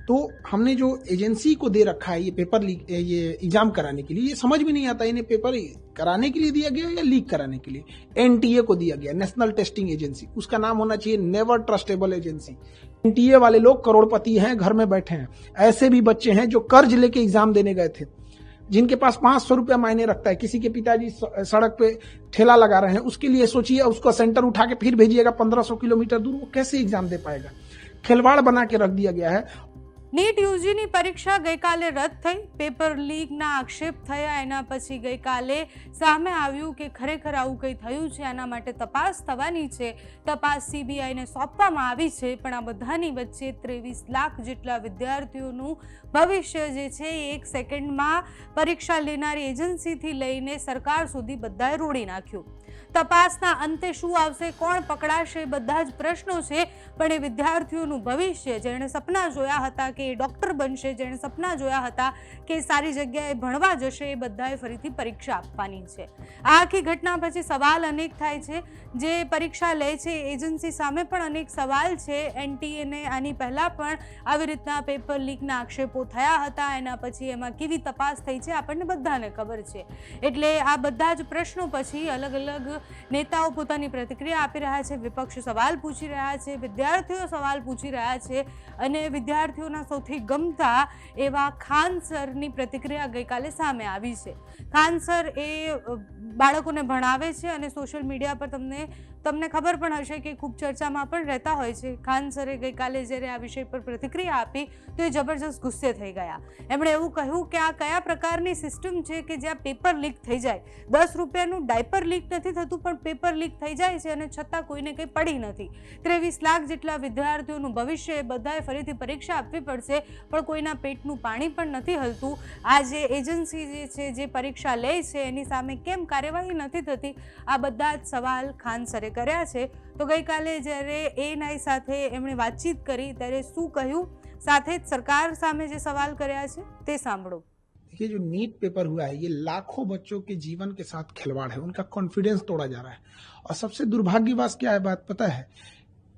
तो हमने जो एजेंसी को दे रखा है ये पेपर लीक, ये एग्जाम कराने के लिए, ये समझ में नहीं आता इन्हें पेपर कराने के लिए दिया गया या लीक कराने के लिए। एनटीए को दिया गया, नेशनल टेस्टिंग एजेंसी, उसका नाम होना चाहिए नेवर ट्रस्टेबल एजेंसी। एनटीए वाले लोग करोड़पति हैं, घर में बैठे हैं। ऐसे भी बच्चे हैं जो कर्ज लेके एग्जाम देने गए थे, जिनके पास 500 रुपया मायने रखता है। किसी के पिताजी सड़क पे ठेला लगा रहे हैं, उसके लिए सोचिए, उसका सेंटर उठा के फिर भेजिएगा 1500 किलोमीटर दूर, वो कैसे एग्जाम दे पाएगा। खिलवाड़ बना के रख दिया गया है। નીટ યુજીની પરીક્ષા ગઈકાલે રદ થઈ, પેપર લીકના આક્ષેપ થયા, એના પછી ગઈકાલે સામે આવ્યું કે ખરેખર આવું કંઈ થયું છે, આના માટે તપાસ થવાની છે, તપાસ સીબીઆઈને સોંપવામાં આવી છે। પણ આ બધાની વચ્ચે 23 લાખ જેટલા વિદ્યાર્થીઓનું ભવિષ્ય જે છે એ એક સેકન્ડમાં પરીક્ષા લેનારી એજન્સીથી લઈને સરકાર સુધી બધાએ રોડી નાખ્યું। તપાસના અંતે શું આવશે, કોણ પકડાશે, બધા જ પ્રશ્નો છે। પણ એ વિદ્યાર્થીઓનું ભવિષ્ય, જેણે સપના જોયા હતા કે ડોક્ટર બનશે, જેણે સપના જોયા હતા કે સારી જગ્યાએ ભણવા જશે, એ બધાએ ફરીથી પરીક્ષા આપવાની છે। આ આખી ઘટના પછી સવાલ અનેક થાય છે। જે પરીક્ષા લે છે એજન્સી સામે પણ અનેક સવાલ છે। એનટીએને આની પહેલા પણ આવી રીતના પેપર લીકના આક્ષેપો થયા હતા, એના પછી એમાં કેવી તપાસ થઈ છે આપણને બધાને ખબર છે। એટલે આ બધા જ પ્રશ્નો પછી અલગ અલગ નેતાઓ પોતાની પ્રતિક્રિયા આપી રહ્યા છે, વિપક્ષ સવાલ પૂછી રહ્યા છે, વિદ્યાર્થીઓ સવાલ પૂછી રહ્યા છે। અને વિદ્યાર્થીઓના સૌથી ગમતા એવા ખાન સરની પ્રતિક્રિયા ગઈકાલે સામે આવી છે। ખાન સર એ બાળકોને ભણાવે છે અને સોશિયલ મીડિયા પર તમને ખબર પણ હશે કે ખૂબ ચર્ચામાં પણ રહેતા હોય છે। ખાન સરે ગઈકાલે જ્યારે આ વિષય પર પ્રતિક્રિયા આપી તો એ જબરજસ્ત ગુસ્સે થઈ ગયા। એમણે એવું કહ્યું કે આ કયા પ્રકારની સિસ્ટમ છે કે જ્યાં પેપર લીક થઈ જાય। 10 રૂપિયાનું ડાયપર લીક નથી થતું પણ પેપર લીક થઈ જાય છે અને છતાં કોઈને કંઈ પડી નથી। 23 લાખ જેટલા વિદ્યાર્થીઓનું ભવિષ્ય, બધાએ ફરીથી પરીક્ષા આપવી પડશે પણ કોઈના પેટનું પાણી પણ નથી હલતું। આ જે એજન્સી જે છે, જે પરીક્ષા લે છે, એની સામે કેમ કાર્યવાહી નથી થતી, આ બધા જ સવાલ ખાન સરે કર્યા છે। તો ગઈકાલે જ્યારે એએનઆઈ સાથે એમણે વાતચીત કરી ત્યારે શું કહ્યું, સાથે જ સરકાર સામે જે સવાલ કર્યા છે તે સાંભળો। देखिए, जो नीट पेपर हुआ है ये लाखों बच्चों के जीवन के साथ खिलवाड़ है, उनका कॉन्फिडेंस तोड़ा जा रहा है। और सबसे दुर्भाग्यवश क्या है बात पता है,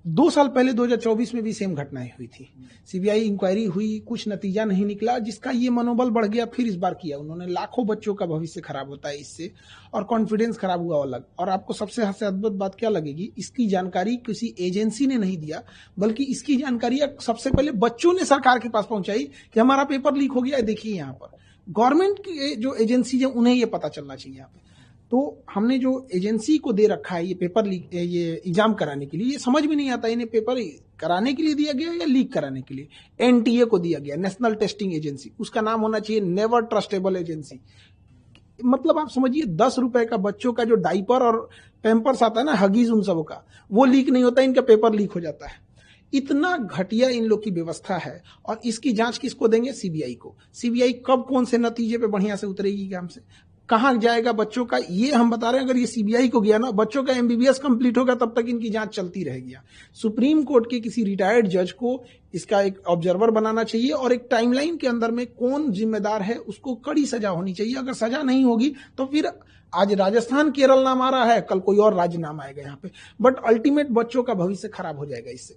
2 साल पहले 2024 में भी सेम घटनाएं हुई थी। सीबीआई इंक्वायरी हुई, कुछ नतीजा नहीं निकला, जिसका ये मनोबल बढ़ गया। फिर इस बार किया उन्होंने। लाखों बच्चों का भविष्य खराब होता है इससे, और कॉन्फिडेंस खराब हुआ अलग। और आपको सबसे अद्भुत बात क्या लगेगी, इसकी जानकारी किसी एजेंसी ने नहीं दिया, बल्कि इसकी जानकारी सबसे पहले बच्चों ने सरकार के पास पहुंचाई कि हमारा पेपर लीक हो गया है, देखिए यहाँ पर। गवर्नमेंट की जो एजेंसी है उन्हें ये पता चलना चाहिए यहाँ पे। तो हमने जो एजेंसी को दे रखा है ये पेपर लीक, ये एग्जाम कराने के लिए, ये समझ में नहीं आता इन्हें पेपर कराने के लिए दिया गया या लीक कराने के लिए। एनटीए को दिया गया, नेशनल टेस्टिंग एजेंसी, उसका नाम होना चाहिए नेवर ट्रस्टेबल एजेंसी। मतलब आप समझिए 10 रुपए का बच्चों का जो डाइपर और पैम्पर्स आता है ना, हगीज उन सबों का, वो लीक नहीं होता, इनका पेपर लीक हो जाता है। इतना घटिया इन लोग की व्यवस्था है। और इसकी जांच किसको देंगे, सीबीआई को। सीबीआई कब कौन से नतीजे पे बढ़िया से उतरेगी काम से, कहां जाएगा बच्चों का, ये हम बता रहे हैं। अगर ये सीबीआई को गया ना, बच्चों का एमबीबीएस कंप्लीट होगा तब तक इनकी जांच चलती रहेगी। सुप्रीम कोर्ट के किसी रिटायर्ड जज को इसका एक ऑब्जर्वर बनाना चाहिए, और एक टाइमलाइन के अंदर में कौन जिम्मेदार है उसको कड़ी सजा होनी चाहिए। अगर सजा नहीं होगी तो फिर आज राजस्थान केरल नाम आ रहा है, कल कोई और राज्य नाम आएगा यहाँ पे, बट अल्टीमेट बच्चों का भविष्य खराब हो जाएगा इससे।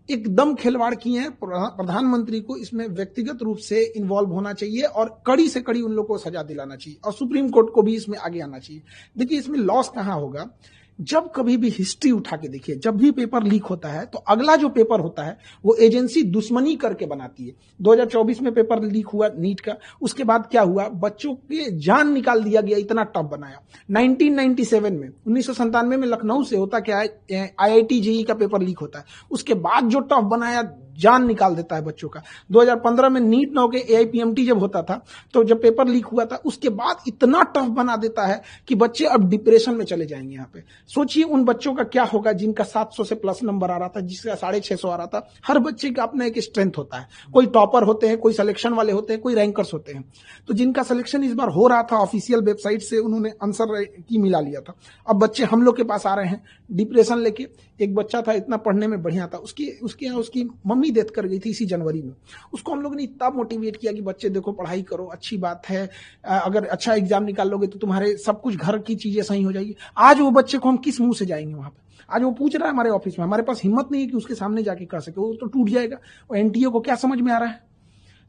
एकदम खिलवाड़ किए हैं। प्रधानमंत्री को इसमें व्यक्तिगत रूप से इन्वॉल्व होना चाहिए और कड़ी से कड़ी उन लोगों को सजा दिलाना चाहिए, और सुप्रीम कोर्ट को भी इसमें आगे आना चाहिए। देखिए, इसमें लॉस कहां होगा, जब कभी भी हिस्ट्री उठा के देखिए, जब भी पेपर लीक होता है तो अगला जो पेपर होता है वो एजेंसी दुश्मनी करके बनाती है। 2024 में पेपर लीक हुआ नीट का, उसके बाद क्या हुआ, बच्चों के जान निकाल दिया गया, इतना टफ बनाया। 1997 में 1997 में लखनऊ से होता क्या है, आईआईटी जेईई का पेपर लीक होता है, उसके बाद जो टफ बनाया, जान निकाल देता है बच्चों का। 2015 में नीट न होके एआईपीएमटी जब होता था, तो जब पेपर लीक हुआ था उसके बाद इतना टफ बना देता है कि बच्चे अब डिप्रेशन में चले जाएंगे। यहाँ पे सोचिए उन बच्चों का क्या होगा जिनका 700 से प्लस नंबर आ रहा था, जिसका 650 आ रहा था। हर बच्चे का अपना एक स्ट्रेंथ होता है, कोई टॉपर होते हैं, कोई सिलेक्शन वाले होते हैं, कोई रैंकर्स होते हैं। तो जिनका सिलेक्शन इस बार हो रहा था, ऑफिशियल वेबसाइट से उन्होंने आंसर की मिला लिया था, अब बच्चे हम लोग के पास आ रहे हैं डिप्रेशन लेके। एक बच्चा था, इतना पढ़ने में बढ़िया था, उसकी मम्मी डेथ कर गई थी इसी जनवरी में। उसको हम लोग ने इतना मोटिवेट किया कि बच्चे देखो पढ़ाई करो, अच्छी बात है, अगर अच्छा एग्जाम निकाल लोगे तो तुम्हारे सब कुछ घर की चीजें सही हो जाएगी। आज वो बच्चे को हम किस मुंह से जाएंगे वहां पे। आज वो पूछ रहा है हमारे ऑफिस में, हमारे पास हिम्मत नहीं है कि उसके सामने जाके कह सके, वो तो टूट जाएगा। वो एनटीए को क्या समझ में आ रहा है?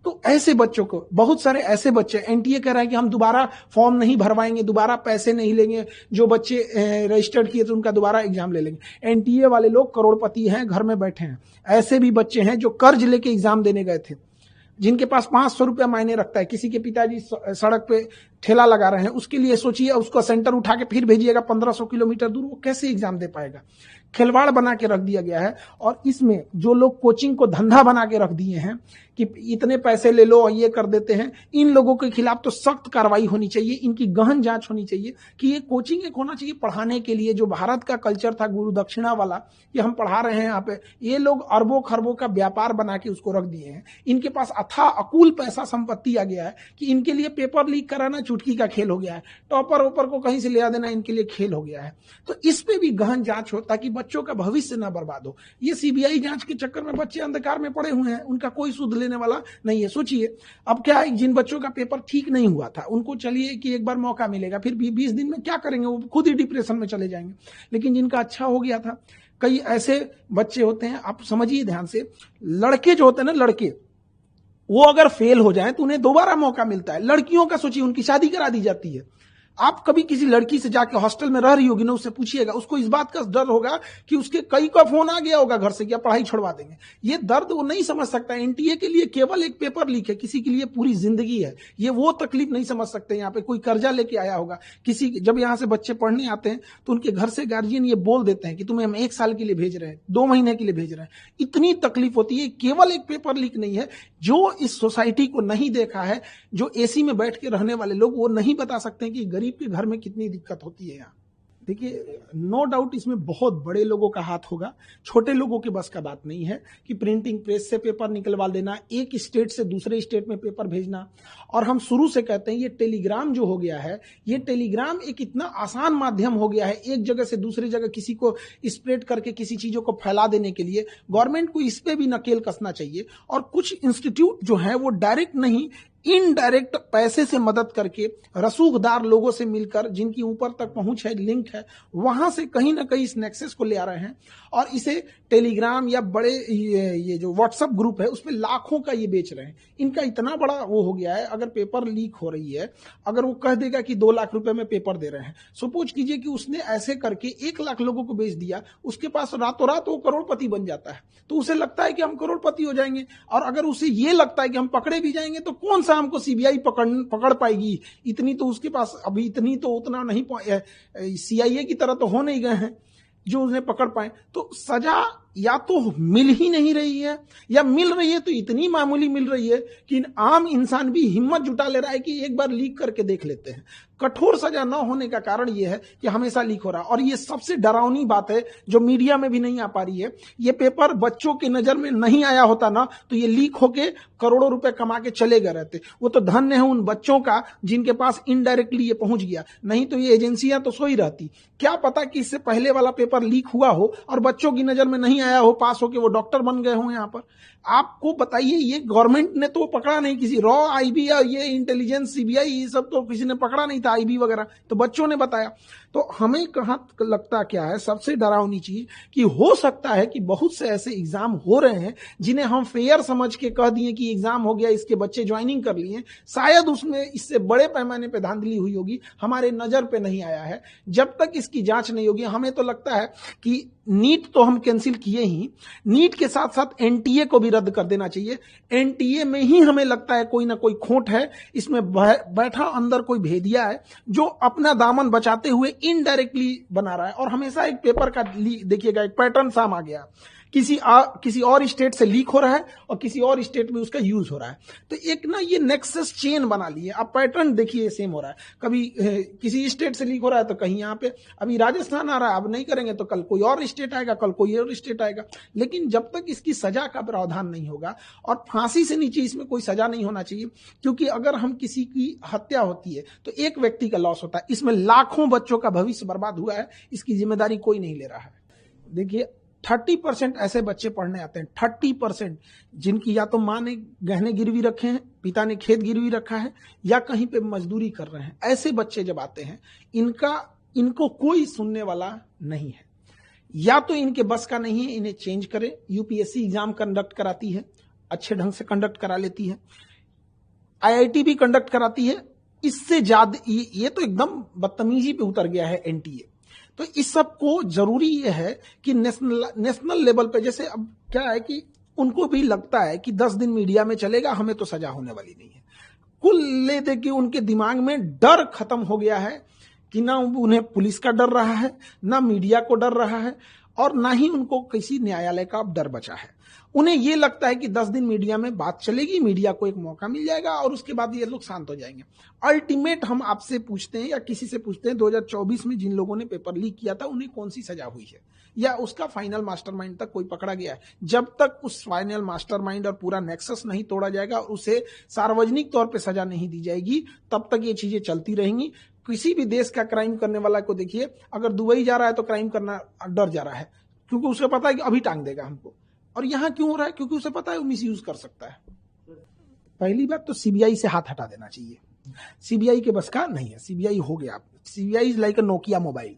तो ऐसे बच्चों को, बहुत सारे ऐसे बच्चे, एनटीए कह रहा है कि हम दोबारा फॉर्म नहीं भरवाएंगे, दोबारा पैसे नहीं लेंगे, जो बच्चे रजिस्टर्ड किए थे उनका दोबारा एग्जाम ले लेंगे। एनटीए वाले लोग करोड़पति हैं, घर में बैठे हैं। ऐसे भी बच्चे हैं जो कर्ज लेके एग्जाम देने गए थे, जिनके पास 500 रुपया मायने रखता है। किसी के पिताजी सड़क पे ठेला लगा रहे हैं, उसके लिए सोचिए, उसका सेंटर उठा के फिर भेजिएगा 1500 किलोमीटर दूर, वो कैसे एग्जाम दे पाएगा? खिलवाड़ बना के रख दिया गया है। और इसमें जो लोग कोचिंग को धंधा बना के रख दिए हैं कि इतने पैसे ले लो और ये कर देते हैं, इन लोगों के खिलाफ तो सख्त कार्रवाई होनी चाहिए, इनकी गहन जांच होनी चाहिए कि ये कोचिंग एक होना चाहिए पढ़ाने के लिए। जो भारत का कल्चर था गुरु दक्षिणा वाला, कि हम पढ़ा रहे हैं यहाँ पे, ये लोग अरबों खरबों का व्यापार बना के उसको रख दिए हैं। इनके पास अथाह अकूल पैसा संपत्ति आ गया है कि इनके लिए पेपर लीक कराना चुटकी का खेल हो गया है, टॉपर ओपर को कहीं से ले आ देना इनके लिए खेल हो गया है। तो इस पे भी गहन जांच हो ताकि बच्चों का भविष्य ना बर्बाद हो। ये सीबीआई जांच के चक्कर में बच्चे अंधकार में पड़े हुए हैं, उनका कोई सुध लेने वाला नहीं है। सोचिए, अब क्या है, जिन बच्चों का पेपर ठीक नहीं हुआ था उनको चलिए कि एक बार मौका मिलेगा, फिर 20 दिन में क्या करेंगे, वो खुद ही डिप्रेशन में चले जाएंगे। लेकिन जिनका अच्छा हो गया था, कई ऐसे बच्चे होते हैं, आप समझिए ध्यान से, लड़के जो होते हैं ना, लड़के, वो अगर फेल हो जाए तो उन्हें दोबारा मौका मिलता है। लड़कियों का सोचिए, उनकी शादी करा दी जाती है। आप कभी किसी लड़की से जाके हॉस्टल में रह रही होगी ना, उससे पूछिएगा, उसको इस बात का डर होगा कि उसके कई का फोन आ गया होगा घर से कि पढ़ाई छुड़वा देंगे। ये दर्द वो नहीं समझ सकता। एनटीए के लिए केवल एक पेपर लीक है, किसी के लिए पूरी जिंदगी है। ये वो तकलीफ नहीं समझ सकते। यहाँ पे कोई कर्जा लेके आया होगा, किसी, जब यहाँ से बच्चे पढ़ने आते हैं तो उनके घर से गार्जियन ये बोल देते हैं कि तुम्हें हम 1 साल के लिए भेज रहे हैं, 2 महीने के लिए भेज रहे हैं। इतनी तकलीफ होती है। केवल एक पेपर लीक नहीं है। जो इस सोसाइटी को नहीं देखा है, जो एसी में बैठ के रहने वाले लोग, वो नहीं बता सकते कि गरीब के घर में कितनी दिक्कत होती है यहाँ। देखिए, नो डाउट इसमें बहुत बड़े लोगों का हाथ होगा, छोटे लोगों के बस का बात नहीं है कि प्रिंटिंग प्रेस से पेपर निकलवा देना, एक स्टेट से दूसरे स्टेट में पेपर भेजना। और हम शुरू से कहते हैं ये टेलीग्राम जो हो गया है, ये टेलीग्राम एक इतना आसान माध्यम हो गया है, एक जगह से दूसरी जगह किसी को स्प्रेड करके किसी चीजों को फैला देने के लिए। गवर्नमेंट को इस पे भी नकेल कसना चाहिए। और कुछ इंस्टीट्यूट जो है वो डायरेक्ट नहीं, इनडायरेक्ट पैसे से मदद करके, रसूखदार लोगों से मिलकर, जिनकी ऊपर तक पहुंच है, लिंक है, वहां से कहीं ना कहीं इस नेक्सस को ले आ रहे हैं और इसे टेलीग्राम या बड़े ये जो व्हाट्सएप ग्रुप है उसमें लाखों का ये बेच रहे हैं। इनका इतना बड़ा वो हो गया है, अगर पेपर लीक हो रही है, अगर वो कह देगा कि 2 लाख रुपए में पेपर दे रहे हैं, सपोज कीजिए कि उसने ऐसे करके 1 लाख लोगों को बेच दिया, उसके पास रातों रात वो करोड़पति बन जाता है। तो उसे लगता है कि हम करोड़पति हो जाएंगे। और अगर उसे ये लगता है कि हम पकड़े भी जाएंगे तो कौन सा हमको सीबीआई पकड़ पाएगी, इतनी तो उसके पास अभी, इतनी तो उतना नहीं, सीआईए की तरह तो हो नहीं गए हैं जो उन्हें पकड़ पाए। तो सजा या तो मिल ही नहीं रही है, या मिल रही है तो इतनी मामूली मिल रही है कि आम इंसान भी हिम्मत जुटा ले रहा है कि एक बार लीक करके देख लेते हैं। कठोर सजा न होने का कारण यह है कि हमेशा लीक हो रहा है। और ये सबसे डरावनी बात है जो मीडिया में भी नहीं आ पा रही है। ये पेपर बच्चों की नजर में नहीं आया होता ना, तो ये लीक होके करोड़ों रुपए कमा के चले गए रहते। वो तो धन्य है उन बच्चों का जिनके पास इनडायरेक्टली ये पहुंच गया, नहीं तो ये एजेंसियां तो सोई रहती। क्या पता कि इससे पहले वाला पेपर लीक हुआ हो और बच्चों की नजर में नहीं आया हो, पास होके वो डॉक्टर बन गए हो। यहाँ पर आपको बताइए, ये गवर्नमेंट ने तो पकड़ा नहीं, किसी रॉ आईबी या ये इंटेलिजेंस सीबीआई ये सब तो किसी ने पकड़ा नहीं था, आईबी वगैरह तो बच्चों ने बताया। तो हमें कहाँ लगता क्या है सबसे डरावनी चीज, कि हो सकता है कि बहुत से ऐसे एग्जाम हो रहे हैं जिन्हें हम फेयर समझ के कह दिए कि एग्जाम हो गया, इसके बच्चे ज्वाइनिंग कर लिए, शायद उसमें इससे बड़े पैमाने पे धांधली हुई होगी, हमारे नजर पे नहीं आया है। जब तक इसकी जांच नहीं होगी, हमें तो लगता है कि नीट तो हम कैंसिल किए ही, नीट के साथ साथ एनटीए को भी रद्द कर देना चाहिए। एनटीए में ही हमें लगता है कोई ना कोई खोट है, इसमें बैठा अंदर कोई भेदिया है जो अपना दामन बचाते हुए इनडायरेक्टली बना रहा है। और हमेशा एक पेपर का देखिएगा एक पैटर्न साम आ गया, किसी और स्टेट से लीक हो रहा है और किसी और स्टेट में उसका यूज हो रहा है। तो एक ना ये नेक्सस चेन बना लिए। अब पैटर्न देखिए सेम हो रहा है, कभी किसी स्टेट से लीक हो रहा है तो कहीं यहाँ पे अभी राजस्थान आ रहा है, अब नहीं करेंगे तो कल कोई और स्टेट आएगा, कल कोई और स्टेट आएगा। लेकिन जब तक इसकी सजा का प्रावधान नहीं होगा, और फांसी से नीचे इसमें कोई सजा नहीं होना चाहिए, क्योंकि अगर हम किसी की हत्या होती है तो एक व्यक्ति का लॉस होता है, इसमें लाखों बच्चों का भविष्य बर्बाद हुआ है, इसकी जिम्मेदारी कोई नहीं ले रहा है। देखिए 30% ऐसे बच्चे पढ़ने आते हैं, 30%, जिनकी या तो माँ ने गहने गिरवी रखे हैं, पिता ने खेत गिरवी रखा है, या कहीं पे मजदूरी कर रहे हैं। ऐसे बच्चे जब आते हैं, इनको कोई सुनने वाला नहीं है। या तो इनके बस का नहीं है, इन्हें चेंज करें। यूपीएससी एग्जाम कंडक्ट कराती है, अच्छे ढंग से कंडक्ट करा लेती है, आईआईटी भी कंडक्ट कराती है। इससे ज्यादा ये तो एकदम बदतमीजी पे उतर गया है एनटीए। तो इस सब को जरूरी ये है कि नेशनल लेवल पे, जैसे अब क्या है कि उनको भी लगता है कि 10 दिन मीडिया में चलेगा, हमें तो सजा होने वाली नहीं है। कुल ले दे के उनके दिमाग में डर खत्म हो गया है कि ना उन्हें पुलिस का डर रहा है, ना मीडिया को डर रहा है, और ना ही उनको किसी न्यायालय का अब डर बचा है। उन्हें यह लगता है कि 10 दिन मीडिया में बात चलेगी, मीडिया को एक मौका मिल जाएगा और उसके बाद ये लोग शांत हो जाएंगे। अल्टीमेट हम आपसे पूछते हैं या किसी से पूछते हैं, 2024 में जिन लोगों ने पेपर लीक किया था उन्हें कौन सी सजा हुई है, या उसका फाइनल मास्टरमाइंड तक कोई पकड़ा गया है? जब तक उस फाइनल मास्टरमाइंड और पूरा नेक्सस नहीं तोड़ा जाएगा और उसे सार्वजनिक तौर पर सजा नहीं दी जाएगी, तब तक ये चीजें चलती रहेंगी। किसी भी देश का क्राइम करने वाला को देखिए, अगर दुबई जा रहा है तो क्राइम करना डर जा रहा है, क्योंकि उसे पता है कि अभी टांग देगा हमको। और यहां क्यों हो रहा है? क्योंकि उसे पता है वो मिसयूज कर सकता है। पहली बात तो सीबीआई से हाथ हटा देना चाहिए। सीबीआई के बस का नहीं है, सीबीआई हो गया। CBI is like a Nokia mobile.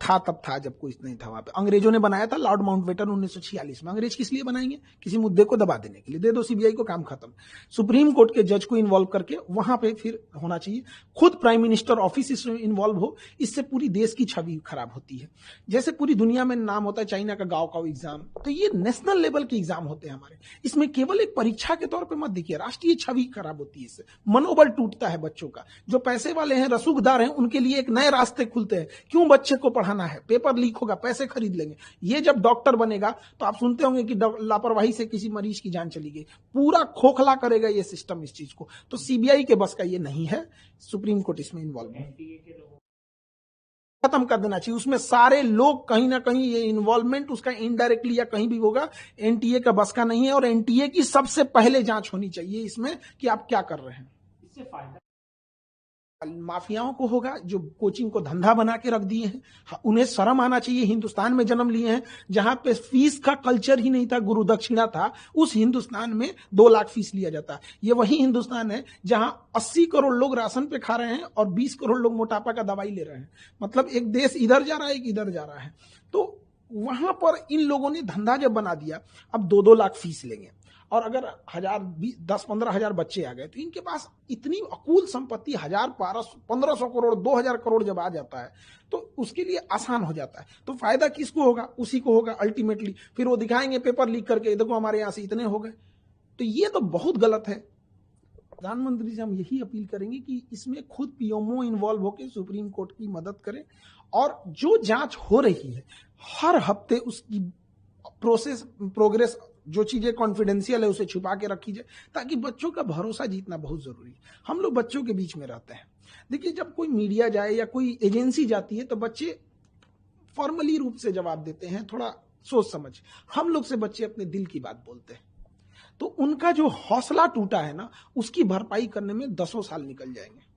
था तब था जब कोई नहीं था वहां पे। अंग्रेजों ने बनाया था, लॉर्ड माउंटबेटन 1946 में। अंग्रेज किस लिए बनाएंगे? किसी मुद्दे को दबा देने के लिए। दे दो सीबीआई को, काम खत्म। सुप्रीम कोर्ट के जज को इन्वॉल्व करके वहां पे फिर होना चाहिए। खुद प्राइम मिनिस्टर ऑफिस इसमें इन्वॉल्व हो, इससे पूरी देश की छवि खराब होती है। जैसे पूरी दुनिया में नाम होता है चाइना का गाँव का एग्जाम, तो ये नेशनल लेवल के एग्जाम होते हैं हमारे। इसमें केवल एक परीक्षा के तौर पर मत देखिए, राष्ट्रीय छवि खराब होती है इससे। मनोबल टूटता है बच्चों का। जो पैसे वाले हैं, रसूखदार हैं, उनके लिए एक नए रास्ते खुलते हैं। क्यों बच्चे को पढ़ाना है? पेपर लीक होगा, पैसे खरीद लेंगे। ये जब डॉक्टर बनेगा तो आप सुनते होंगे कि लापरवाही से किसी मरीज की जान चली गई। पूरा खोखला करेगा ये सिस्टम इस चीज को। तो सीबीआई के बस का ये नहीं है। सुप्रीम कोर्ट इसमें इन्वॉल्व है, खत्म कर देना चाहिए। उसमें सारे लोग कहीं ना कहीं ये इन्वॉल्वमेंट उसका इनडायरेक्टली या कहीं भी होगा। एनटीए का बस का नहीं है, और एनटीए की सबसे पहले जांच होनी चाहिए इसमें कि आप क्या कर रहे हैं। इससे फायदा माफियाओं को होगा जो कोचिंग को धंधा बना के रख दिए हैं। उन्हें शर्म आना चाहिए। हिंदुस्तान में जन्म लिए हैं जहां पे फीस का कल्चर ही नहीं था, गुरु दक्षिणा था। उस हिंदुस्तान में 2 लाख फीस लिया जाता है। ये वही हिंदुस्तान है जहां 80 करोड़ लोग राशन पे खा रहे हैं और 20 करोड़ लोग मोटापा का दवाई ले रहे हैं। मतलब एक देश इधर जा रहा है, एक इधर जा रहा है। तो वहां पर इन लोगों ने धंधा जब बना दिया, अब 2-2 लाख फीस लेंगे। और अगर 10-15 हजार बच्चे आ गए तो इनके पास इतनी अकूल संपत्ति 1500 करोड़ 2000 करोड़ जब आ जाता है तो उसके लिए आसान हो जाता है। तो फायदा किसको होगा? उसी को होगा अल्टीमेटली। फिर वो दिखाएंगे पेपर लीक करके, देखो हमारे यहां से इतने हो गए। तो ये तो बहुत गलत है। प्रधानमंत्री से हम यही अपील करेंगे कि इसमें खुद पीएमओ इन्वॉल्व होकर सुप्रीम कोर्ट की मदद करें, और जो जांच हो रही है हर हफ्ते उसकी प्रोग्रेस, जो चीजें कॉन्फिडेंशियल है उसे छुपा के रखी जाए, ताकि बच्चों का भरोसा जीतना बहुत जरूरी है। हम लोग बच्चों के बीच में रहते हैं। देखिए, जब कोई मीडिया जाए या कोई एजेंसी जाती है तो बच्चे फॉर्मली रूप से जवाब देते हैं, थोड़ा सोच समझ। हम लोग से बच्चे अपने दिल की बात बोलते हैं। तो उनका जो हौसला टूटा है ना, उसकी भरपाई करने में 10 साल निकल जाएंगे।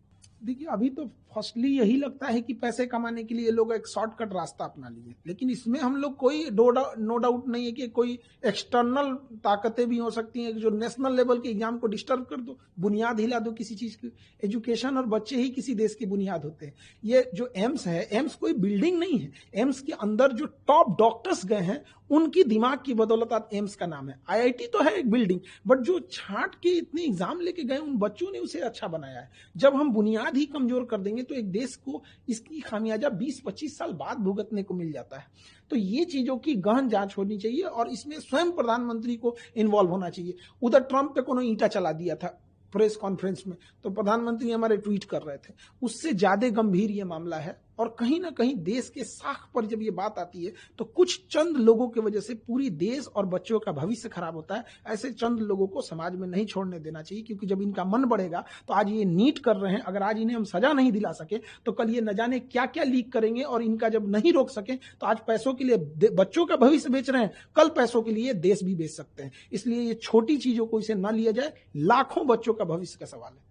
देखिए, अभी तो फर्स्टली यही लगता है कि पैसे कमाने के लिए लोग एक शॉर्टकट रास्ता अपना लिए, लेकिन इसमें हम लोग कोई नो डाउट नहीं है कि कोई एक्सटर्नल ताकतें भी हो सकती हैं जो नेशनल लेवल के एग्जाम को डिस्टर्ब कर दो, बुनियाद हिला दो किसी चीज की। एजुकेशन और बच्चे ही किसी देश की बुनियाद होते हैं। ये जो एम्स है, एम्स कोई बिल्डिंग नहीं है। एम्स के अंदर जो टॉप डॉक्टर्स गए हैं उनकी दिमाग की बदौलत आज एम्स का नाम है। आईआईटी तो है एक बिल्डिंग, बट जो छांट के इतने एग्जाम लेके गए उन बच्चों ने उसे अच्छा बनाया है। जब हम बुनियाद ही कमजोर कर देंगे तो एक देश को इसकी खामियाजा 20-25 साल बाद भुगतने को मिल जाता है। तो ये चीजों की गहन जांच होनी चाहिए और इसमें स्वयं प्रधानमंत्री को इन्वॉल्व होना चाहिए। उधर ट्रंप पे कोनो ईंटा चला दिया था प्रेस कॉन्फ्रेंस में, तो प्रधानमंत्री हमारे ट्वीट कर रहे थे। उससे ज्यादा गंभीर ये मामला है, और कहीं ना कहीं देश के साख पर जब ये बात आती है तो कुछ चंद लोगों की वजह से पूरी देश और बच्चों का भविष्य खराब होता है। ऐसे चंद लोगों को समाज में नहीं छोड़ने देना चाहिए, क्योंकि जब इनका मन बढ़ेगा तो आज ये नीट कर रहे हैं, अगर आज इन्हें हम सजा नहीं दिला सके तो कल ये न जाने क्या क्या लीक करेंगे, और इनका जब नहीं रोक सके तो आज पैसों के लिए बच्चों का भविष्य बेच रहे हैं, कल पैसों के लिए देश भी बेच सकते हैं। इसलिए ये छोटी चीजों को इसे न लिया जाए, लाखों बच्चों का भविष्य का सवाल है।